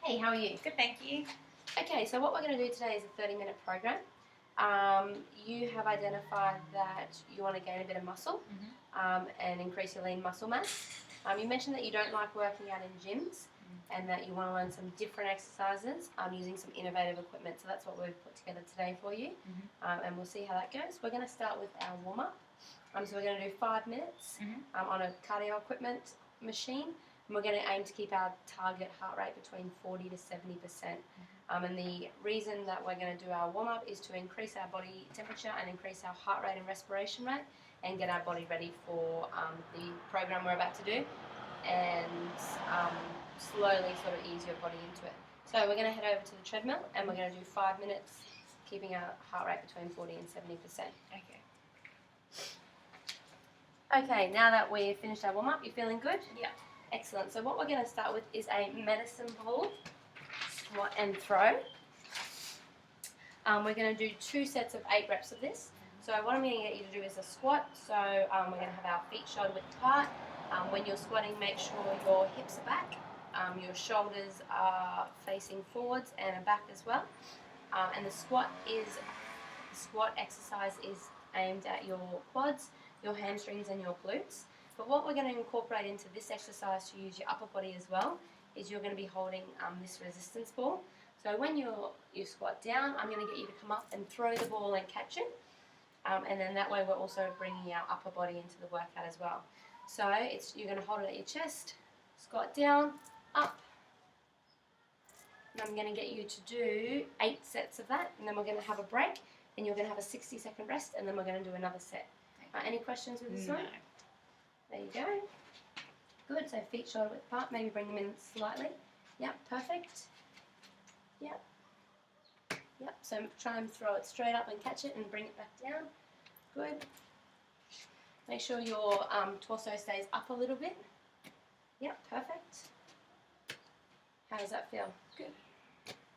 Hey, how are you? Good, thank you. Okay, so what we're going to do today is a 30-minute program. You have identified that you want to gain a bit of muscle and increase your lean muscle mass. You mentioned that you don't like working out in gyms and that you want to learn some different exercises using some innovative equipment. So that's what we've put together today for you, and we'll see how that goes. We're going to start with our warm-up. So we're going to do 5 minutes on a cardio equipment machine. And we're going to aim to keep our target heart rate between 40 to 70%. And the reason that we're going to do our warm-up is to increase our body temperature and increase our heart rate and respiration rate and get our body ready for the program we're about to do and slowly sort of ease your body into it. So we're going to head over to the treadmill and we're going to do 5 minutes, keeping our heart rate between 40 and 70%. Okay, now that we've finished our warm-up, you feeling good? Yeah. Excellent. So what we're going to start with is a medicine ball squat and throw. We're going to do 2 sets of 8 reps of this. So what I'm going to get you to do is a squat. So we're going to have our feet shoulder width apart. When you're squatting, make sure your hips are back, your shoulders are facing forwards and back as well. And the squat exercise is aimed at your quads, your hamstrings and your glutes. But what we're going to incorporate into this exercise to use your upper body as well is you're going to be holding this resistance ball. So when you squat down, I'm going to get you to come up and throw the ball and catch it. And then that way we're also bringing our upper body into the workout as well. So you're going to hold it at your chest, squat down, up. And I'm going to get you to do 8 sets of that. And then we're going to have a break. And you're going to have a 60-second rest. And then we're going to do another set. Any questions with this one? There you go. Good, so feet shoulder width apart, maybe bring them in slightly. Yep, perfect. Yep. Yep, so try and throw it straight up and catch it and bring it back down. Good. Make sure your torso stays up a little bit. Yep, perfect. How does that feel? Good.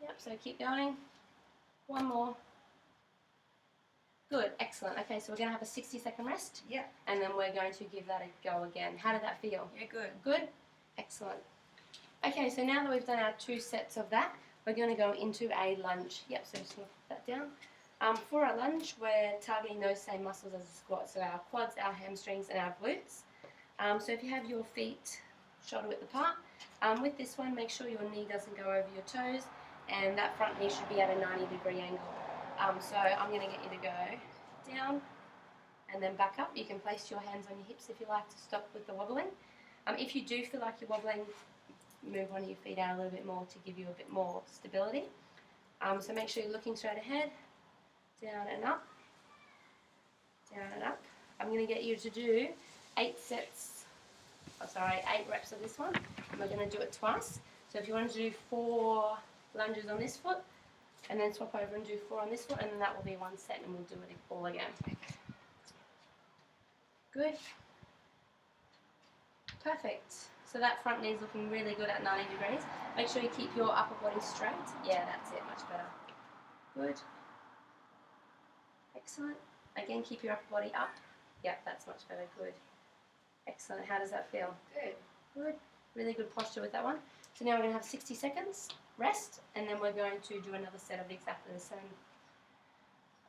Yep, so keep going. One more. Good, excellent. Okay, so we're going to have a 60-second rest. Yeah. And then we're going to give that a go again. How did that feel? Yeah, good. Good? Excellent. Okay, so now that we've done our 2 sets of that, we're going to go into a lunge. Yep, so just going to put that down. For our lunge, we're targeting those same muscles as the squat, so our quads, our hamstrings, and our glutes. So if you have your feet shoulder width apart, with this one, make sure your knee doesn't go over your toes, and that front knee should be at a 90-degree angle. So I'm going to get you to go down and then back up. You can place your hands on your hips if you like to stop with the wobbling. If you do feel like you're wobbling, move one of your feet out a little bit more to give you a bit more stability. So make sure you're looking straight ahead, down and up, down and up. I'm going to get you to do 8 reps of this one, and we're going to do it twice. So if you want to do 4 lunges on this foot, and then swap over and do 4 on this foot, and then that will be 1 set, and we'll do it all again. Good. Perfect. So that front knee is looking really good at 90 degrees. Make sure you keep your upper body straight. Yeah, that's it, much better. Good. Excellent. Again, keep your upper body up. Yep, that's much better. Good. Excellent. How does that feel? Good. Good. Really good posture with that one. So now we're going to have 60 seconds rest, and then we're going to do another set of exactly the same.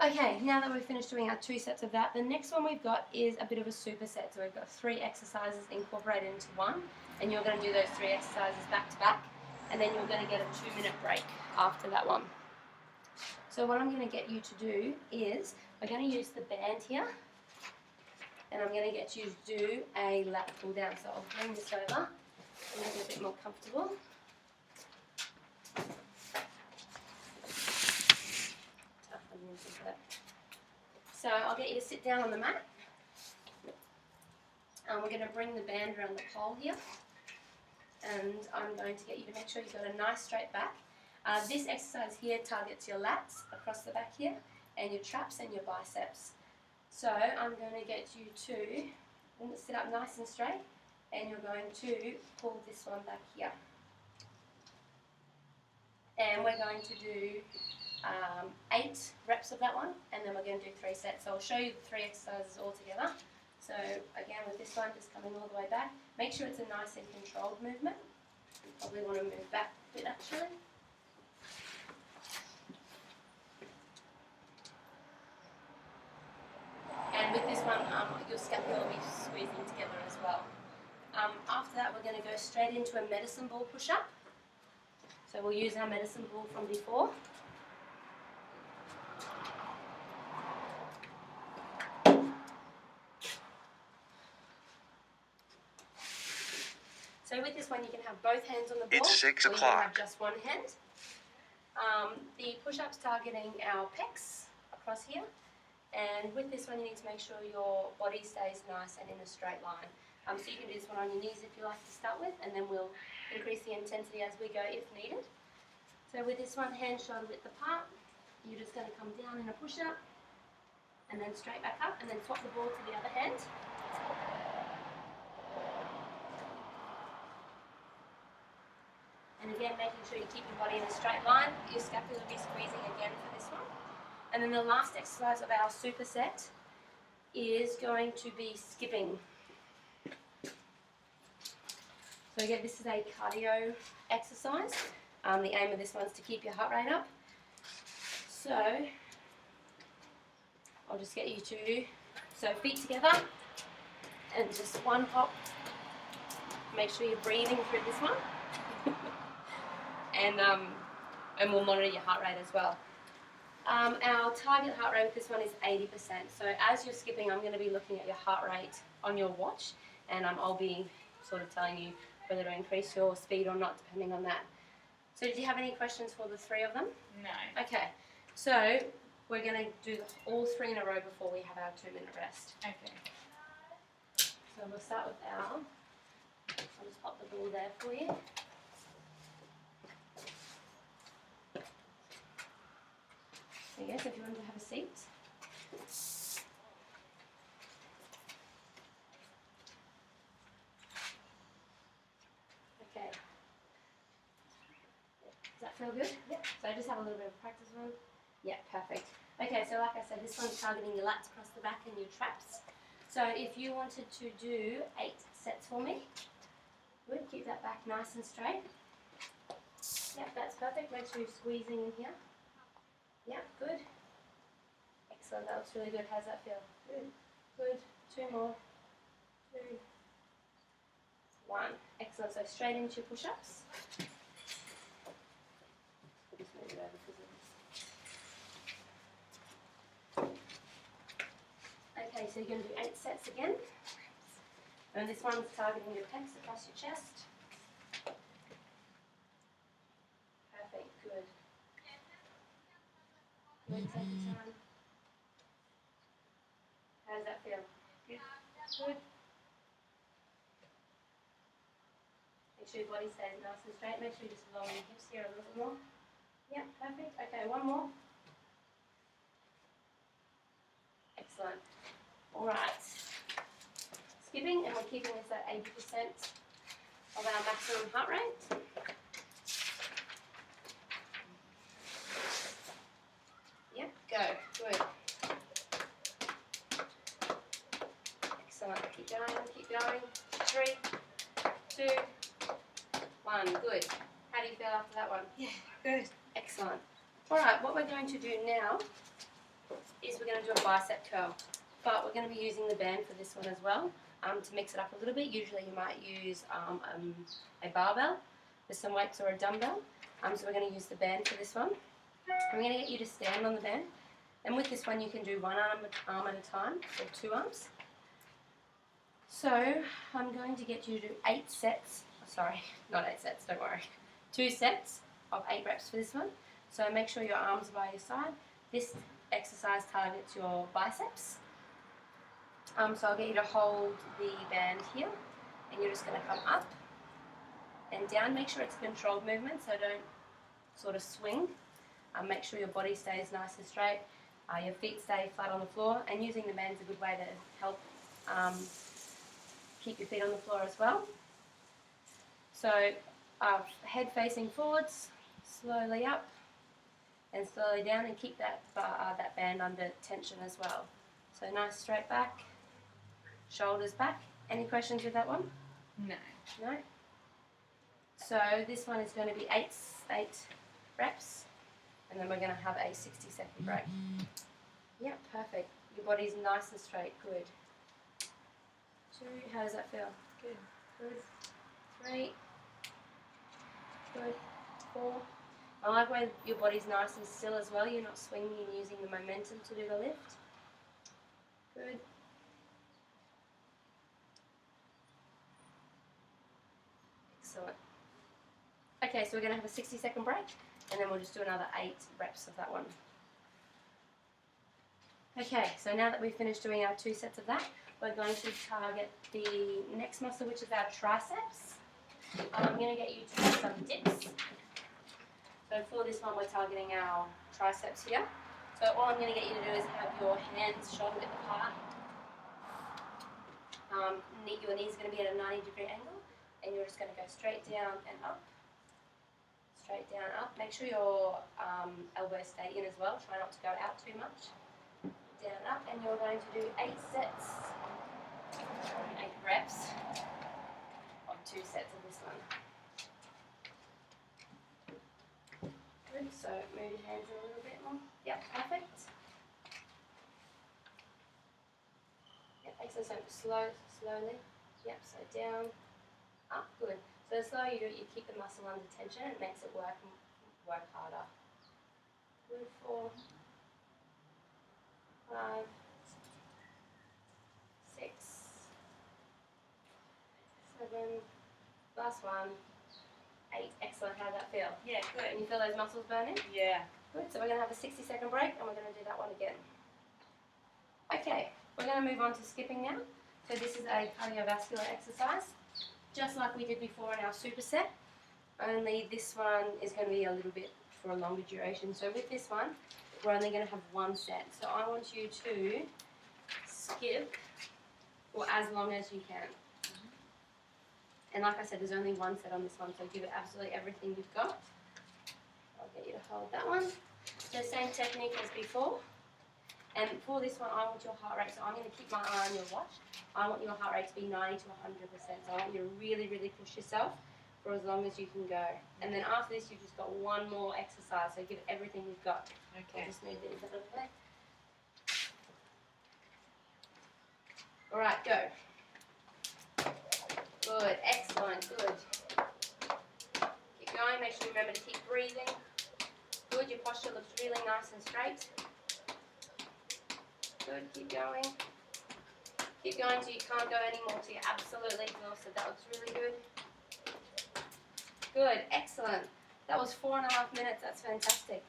Okay, now that we've finished doing our 2 sets of that, the next one we've got is a bit of a superset. So we've got 3 exercises incorporated into one, and you're going to do those 3 exercises back to back, and then you're going to get a 2-minute break after that one. So what I'm going to get you to do is, we're going to use the band here, and I'm going to get you to do a lat pull down. So I'll bring this over and make it a bit more comfortable. So I'll get you to sit down on the mat. We're going to bring the band around the pole here, and I'm going to get you to make sure you've got a nice straight back. This exercise here targets your lats across the back here, and your traps and your biceps. So I'm going to get you to sit up nice and straight, and you're going to pull this one back here. And we're going to do 8 reps of that one, and then we're going to do 3 sets. So I'll show you the 3 exercises all together. So again, with this one, just coming all the way back. Make sure it's a nice and controlled movement. You probably want to move back a bit actually. scapula will be squeezing together as well. After that, we're going to go straight into a medicine ball push-up. So we'll use our medicine ball from before. So with this one, you can have both hands on the ball. It's 6 or you can have o'clock. just one hand. The push-up's targeting our pecs across here. And with this one, you need to make sure your body stays nice and in a straight line. So you can do this one on your knees if you like to start with, and then we'll increase the intensity as we go if needed. So with this one, hands shoulder width apart, you're just going to come down in a push-up, and then straight back up, and then swap the ball to the other hand. And again, making sure you keep your body in a straight line. Your scapula will be squeezing again for this one. And then the last exercise of our superset is going to be skipping. So again, this is a cardio exercise. The aim of this one is to keep your heart rate up. So I'll just get you to, feet together and just one hop. Make sure you're breathing through this one. And we'll monitor your heart rate as well. Our target heart rate with this one is 80%. So as you're skipping, I'm going to be looking at your heart rate on your watch, and I'll be sort of telling you whether to increase your speed or not, depending on that. So did you have any questions for the three of them? No. Okay. So we're going to do all three in a row before we have our 2-minute rest. Okay. So we'll start with Al. I'll just pop the ball there for you. There you go, so if you want to have a seat. Okay. Does that feel good? Yeah. So I just have a little bit of practice run. Yeah, perfect. Okay, so like I said, this one's targeting your lats across the back and your traps. So if you wanted to do 8 sets for me, good, keep that back nice and straight. Yep, that's perfect. Make sure you're squeezing in here. Yep, good. Excellent, that looks really good. How does that feel? Good. Good. 2 more. 2. 1. Excellent. So straight into your push-ups. Just move it over because of this. Okay, so you're going to do 8 sets again. And this one's targeting your pecs across your chest. Perfect, good. Good, take your time. How does that feel? Good? Good. Make sure your body stays nice and straight. Make sure you just lower your hips here a little bit more. Yeah, perfect. Okay, one more. Excellent. All right. Skipping, and we're keeping this at 80% of our maximum heart rate. Yep, go. Good. Excellent. Keep going, keep going. 3, 2, 1. Good. How do you feel after that one? Yeah, good. Excellent. All right, what we're going to do now is we're going to do a bicep curl. But we're going to be using the band for this one as well to mix it up a little bit. Usually you might use a barbell with some weights or a dumbbell. So we're going to use the band for this one. I'm going to get you to stand on the band. And with this one you can do one arm at a time, or 2 arms. So I'm going to get you to do 8 sets. Sorry, not 8 sets, don't worry. 2 sets of 8 reps for this one. So make sure your arms are by your side. This exercise targets your biceps. So I'll get you to hold the band here, and you're just going to come up and down. Make sure it's a controlled movement, so don't sort of swing. Make sure your body stays nice and straight. Your feet stay flat on the floor, and using the band is a good way to help keep your feet on the floor as well. So head facing forwards, slowly up and slowly down, and keep that band under tension as well. So nice straight back, shoulders back. Any questions with that one? No. No? So this one is going to be 8 reps, and then we're going to have a 60-second break. Yeah, perfect. Your body's nice and straight, good. 2. How does that feel? Good. Good. 3. Good. 4. I like when your body's nice and still as well. You're not swinging and using the momentum to do the lift. Good. Excellent. Okay, so we're going to have a 60-second break, and then we'll just do another 8 reps of that one. Okay, so now that we've finished doing our 2 sets of that, we're going to target the next muscle, which is our triceps. I'm going to get you to do some dips. So for this one, we're targeting our triceps here. So all I'm going to get you to do is have your hands shoulder width apart. Your knees are going to be at a 90-degree angle, and you're just going to go straight down and up. Straight down, up. Make sure your elbows stay in as well. Try not to go out too much. Down, up, and you're going to do 8 sets, 8 reps of 2 sets of this one. Good, so move your hands in a little bit more. Yep, perfect. Yep, excellent, so slowly. Yep, so down, up, good. So the slower you do it, you keep the muscle under tension, and it makes it work harder. Good, 4, 5, 6, 7, last one, 8. Excellent. How did that feel? Yeah, good. Can you feel those muscles burning? Yeah. Good. So we're going to have a 60-second break, and we're going to do that one again. Okay, we're going to move on to skipping now. So this is a cardiovascular exercise, just like we did before in our superset, only this one is going to be a little bit for a longer duration. So with this one, we're only going to have 1 set. So I want you to skip for as long as you can. And like I said, there's only 1 set on this one, so give it absolutely everything you've got. I'll get you to hold that one. So same technique as before. And for this one, I want your heart rate, so I'm going to keep my eye on your watch. I want your heart rate to be 90 to 100%. So I want you to really, really push yourself for as long as you can go. And then after this, you've just got 1 more exercise, so give it everything you've got. Okay. I'll just move these out of the way. All right, go. Good, excellent, good. Keep going, make sure you remember to keep breathing. Good, your posture looks really nice and straight. Good, keep going. Keep going till you can't go anymore, till you're absolutely exhausted. That looks really good. Good, excellent. That was 4.5 minutes, that's fantastic.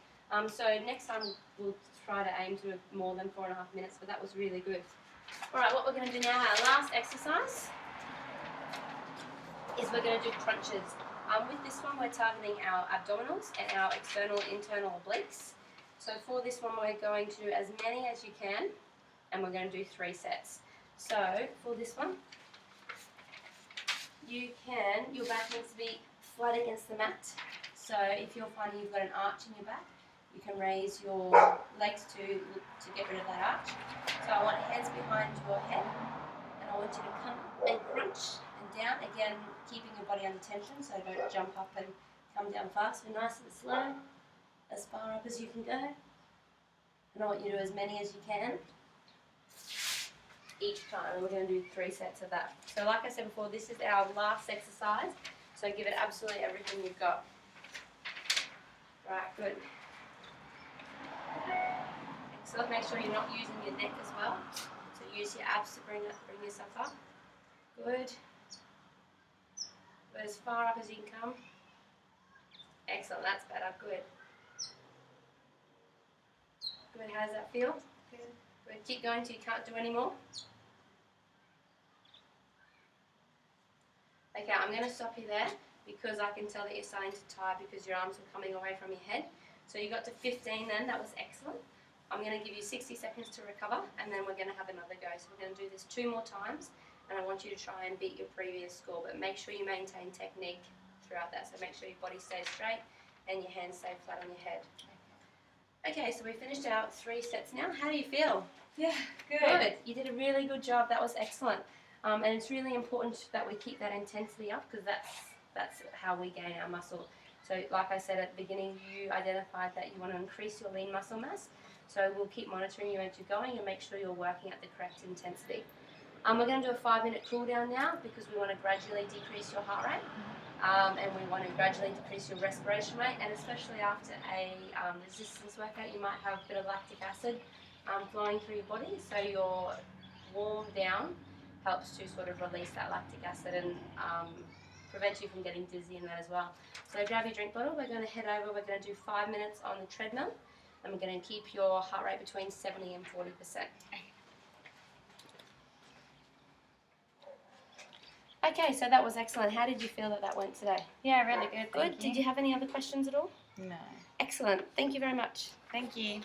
So next time we'll try to aim to more than 4.5 minutes, but that was really good. All right, what we're going to do now, our last exercise, is we're going to do crunches. With this one, we're targeting our abdominals and our external and internal obliques. So for this one, we're going to do as many as you can, and we're going to do 3 sets. So for this one, your back needs to be flat against the mat. So if you're finding you've got an arch in your back, you can raise your legs to get rid of that arch. So I want hands behind your head, and I want you to come and crunch and down. Again, keeping your body under tension, so don't jump up and come down fast. So nice and slow, as far up as you can go. And I want you to do as many as you can each time, and we're going to do 3 sets of that. So like I said before, this is our last exercise, so give it absolutely everything you've got. Right, good. Excellent. Make sure you're not using your neck as well. So use your abs to bring yourself up. Good. Go as far up as you can come. Excellent, that's better. Good. Good, how does that feel? Good. Good. Keep going till you can't do any more. Okay, I'm going to stop you there because I can tell that you're starting to tire because your arms are coming away from your head. So you got to 15 then, that was excellent. I'm going to give you 60 seconds to recover, and then we're going to have another go. So we're going to do this 2 more times, and I want you to try and beat your previous score, but make sure you maintain technique throughout that. So make sure your body stays straight and your hands stay flat on your head. Okay, so we finished our 3 sets now. How do you feel? Yeah, good. Good. You did a really good job. That was excellent. And it's really important that we keep that intensity up because that's how we gain our muscle. So like I said at the beginning, you identified that you want to increase your lean muscle mass. So we'll keep monitoring you as you're going and make sure you're working at the correct intensity. We're going to do a 5-minute cool down now because we want to gradually decrease your heart rate. And we want to gradually decrease your respiration rate, and especially after a resistance workout, you might have a bit of lactic acid flowing through your body, so your warm down helps to sort of release that lactic acid and prevent you from getting dizzy in that as well. So grab your drink bottle, we're going to head over, we're going to do 5 minutes on the treadmill, and we're going to keep your heart rate between 70 and 40%. Okay, so that was excellent. How did you feel that went today? Yeah, really good. Good. Did you have any other questions at all? No. Excellent. Thank you very much. Thank you.